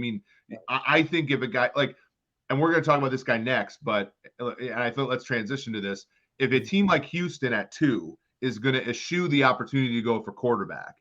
mean, I think if a guy like, and we're going to talk about this guy next, but and I thought let's transition to this. If a team like Houston at 2 is going to eschew the opportunity to go for quarterback,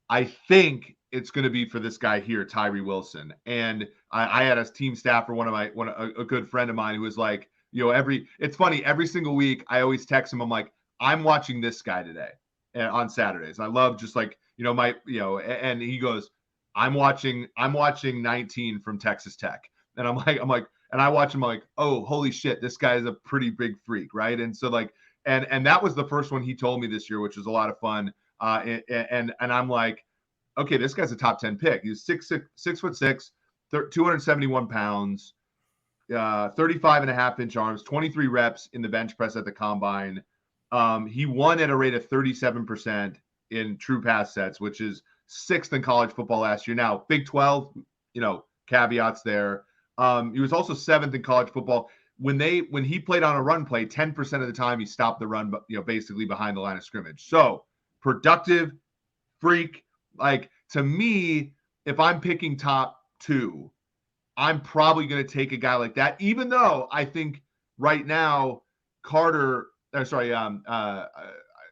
I think it's going to be for this guy here, Tyree Wilson. And I had a team staffer, a good friend of mine, who was like, it's funny, every single week I always text him. I'm like, I'm watching this guy today on Saturdays. I love just like, and he goes, I'm watching 19 from Texas Tech. And I'm like, and I watch him, I'm like, oh, holy shit, this guy is a pretty big freak. Right. And so like, and that was the first one he told me this year, which was a lot of fun. And I'm like, okay, this guy's a top 10 pick. He's 6'6", 271 pounds, 35.5-inch arms, 23 reps in the bench press at the combine. He won at a rate of 37% in true pass sets, which is 6th in college football last year. Now, Big 12, caveats there. He was also 7th in college football. When he played on a run play, 10% of the time he stopped the run, basically behind the line of scrimmage. So productive, freak. Like, to me, if I'm picking top 2, I'm probably going to take a guy like that, even though I think right now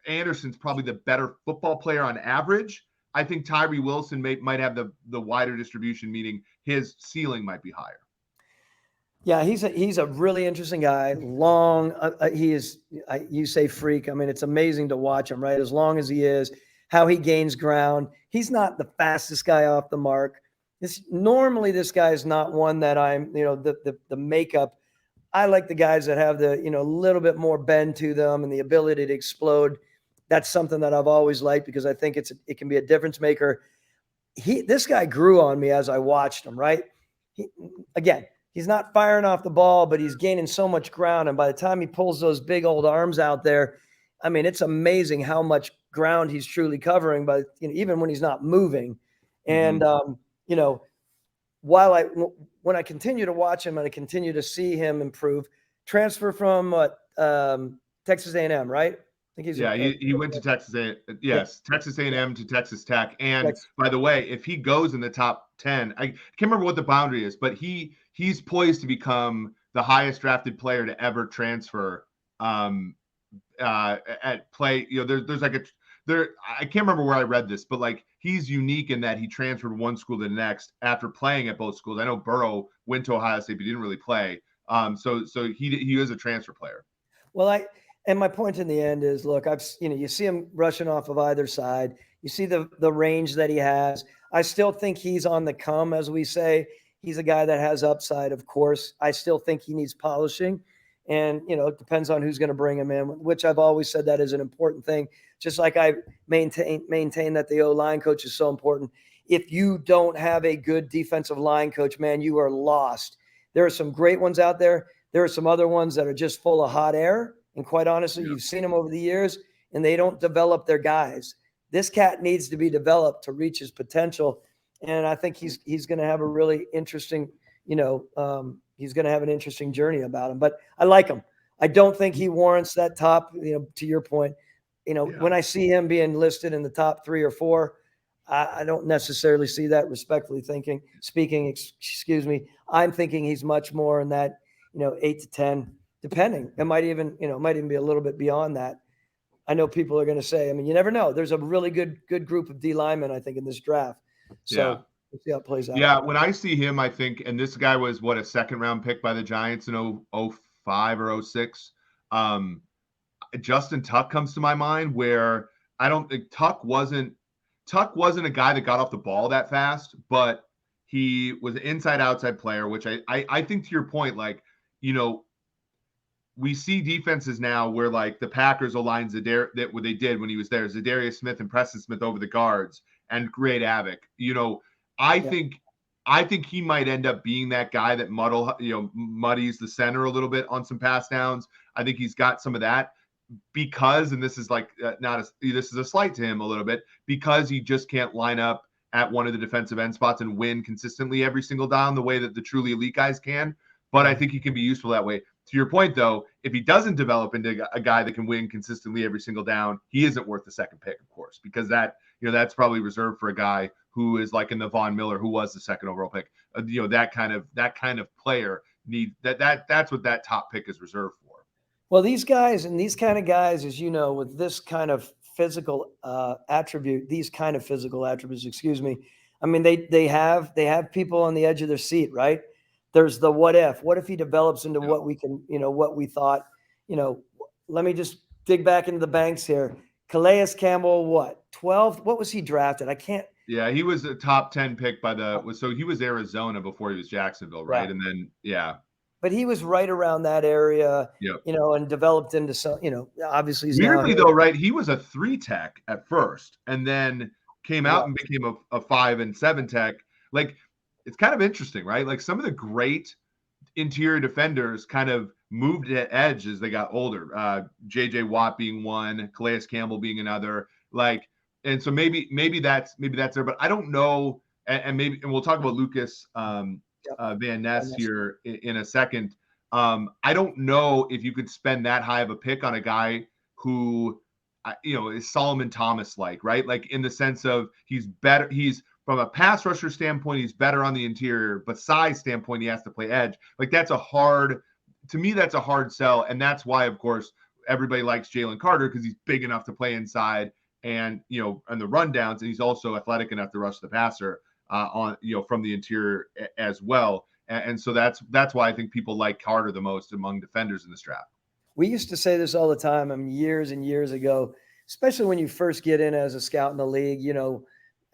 Anderson's probably the better football player on average. I think Tyree Wilson might have the wider distribution, meaning his ceiling might be higher. Yeah, he's a really interesting guy. Long, he is. You say freak. I mean, it's amazing to watch him. Right, as long as he is, how he gains ground. He's not the fastest guy off the mark. Normally this guy is not one that I'm. The makeup. I like the guys that have the a little bit more bend to them and the ability to explode. That's something that I've always liked because I think it can be a difference maker. This guy grew on me as I watched him. Right, he's not firing off the ball, but he's gaining so much ground. And by the time he pulls those big old arms out there, I mean, it's amazing how much ground he's truly covering, but even when he's not moving. And, when I continue to watch him and I continue to see him improve, transfer from Texas A&M, right? I think he went to Texas A&M. Yes, Texas A&M to Texas Tech. And by the way, if he goes in the top 10, I can't remember what the boundary is, but he's poised to become the highest drafted player to ever transfer at play. There's like I can't remember where I read this, but like he's unique in that he transferred one school to the next after playing at both schools. I know Burrow went to Ohio State, but he didn't really play. So he is a transfer player. Well, and my point in the end is, look, you see him rushing off of either side. You see the range that he has. I still think he's on the come, as we say. He's a guy that has upside, of course. I still think he needs polishing. And, it depends on who's going to bring him in, which I've always said that is an important thing. Just like I maintain that the O-line coach is so important. If you don't have a good defensive line coach, man, you are lost. There are some great ones out there. There are some other ones that are just full of hot air. And quite honestly, you've seen them over the years, and they don't develop their guys. This cat needs to be developed to reach his potential. And I think he's going to have a really interesting, he's going to have an interesting journey about him. But I like him. I don't think he warrants that top, to your point. When I see him being listed in the top 3 or 4, I don't necessarily see that, respectfully speaking, I'm thinking he's much more in that, 8 to 10, depending. It might even be a little bit beyond that. I know people are going to say, you never know. There's a really good group of D linemen, I think, in this draft. So we'll see how it plays out. Yeah, when I see him, I think, and this guy was a 2nd-round pick by the Giants in 05 or 06. Justin Tuck comes to my mind, where I don't think Tuck wasn't a guy that got off the ball that fast, but he was an inside-outside player, which I think, to your point, like, we see defenses now where like the Packers aligned that what they did when he was there, Zadarius Smith and Preston Smith over the guards and create havoc. I think he might end up being that guy that muddies the center a little bit on some pass downs. I think he's got some of that because, and this is like this is a slight to him a little bit, because he just can't line up at one of the defensive end spots and win consistently every single down the way that the truly elite guys can. But I think he can be useful that way. To your point, though, if he doesn't develop into a guy that can win consistently every single down, he isn't worth the 2nd pick, of course, because that's probably reserved for a guy who is like in the Von Miller, who was the second overall pick. That kind of player that's what that top pick is reserved for. Well, these guys and these kind of guys, as you know, with this kind of physical these kind of physical attributes, excuse me. I mean, they have people on the edge of their seat, right? There's the what if he develops into what we can, what we thought, let me just dig back into the banks here. Calais Campbell, what, 12? What was he drafted? I can't. Yeah, he was a top 10 pick so he was Arizona before he was Jacksonville, right? Yeah. And then, But he was right around that area, yep. And developed into some, obviously he's weirdly though, right? He was a 3 tech at first and then came out and became a 5 and 7 tech. Like, it's kind of interesting, right? Like some of the great interior defenders kind of moved to edge as they got older. JJ Watt being one, Calais Campbell being another. Like, and so maybe that's there, but I don't know. And we'll talk about Lucas Van Ness here in a second. I don't know if you could spend that high of a pick on a guy who, is Solomon Thomas like, right? Like in the sense of he's better. He's from a pass rusher standpoint, he's better on the interior, but size standpoint, he has to play edge. Like that's a hard sell. And that's why, of course, everybody likes Jalen Carter because he's big enough to play inside and, on the rundowns. And he's also athletic enough to rush the passer from the interior as well. And so that's why I think people like Carter the most among defenders in this draft. We used to say this all the time. I mean, years and years ago, especially when you first get in as a scout in the league,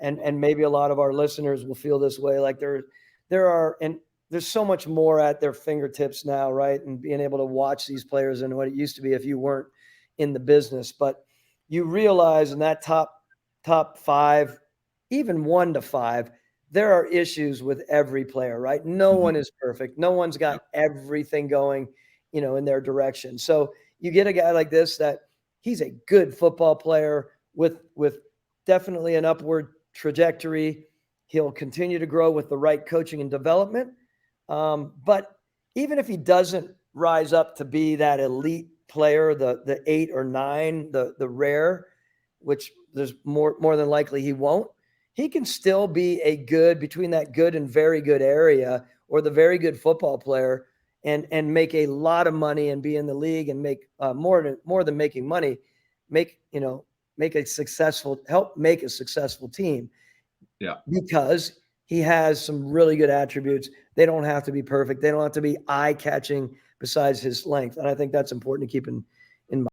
and maybe a lot of our listeners will feel this way. Like there's so much more at their fingertips now, right? And being able to watch these players and what it used to be if you weren't in the business. But you realize in that top 5, even 1 to 5, there are issues with every player, right? No one is perfect. No one's got everything going, in their direction. So you get a guy like this that he's a good football player with definitely an upward trajectory. He'll continue to grow with the right coaching and development. But even if he doesn't rise up to be that elite player, the 8 or 9, the rare, which there's more than likely he won't, he can still be between that good and very good area, or the very good football player, and make a lot of money and be in the league and make more than making money, help make a successful team. Yeah. Because he has some really good attributes. They don't have to be perfect. They don't have to be eye-catching besides his length. And I think that's important to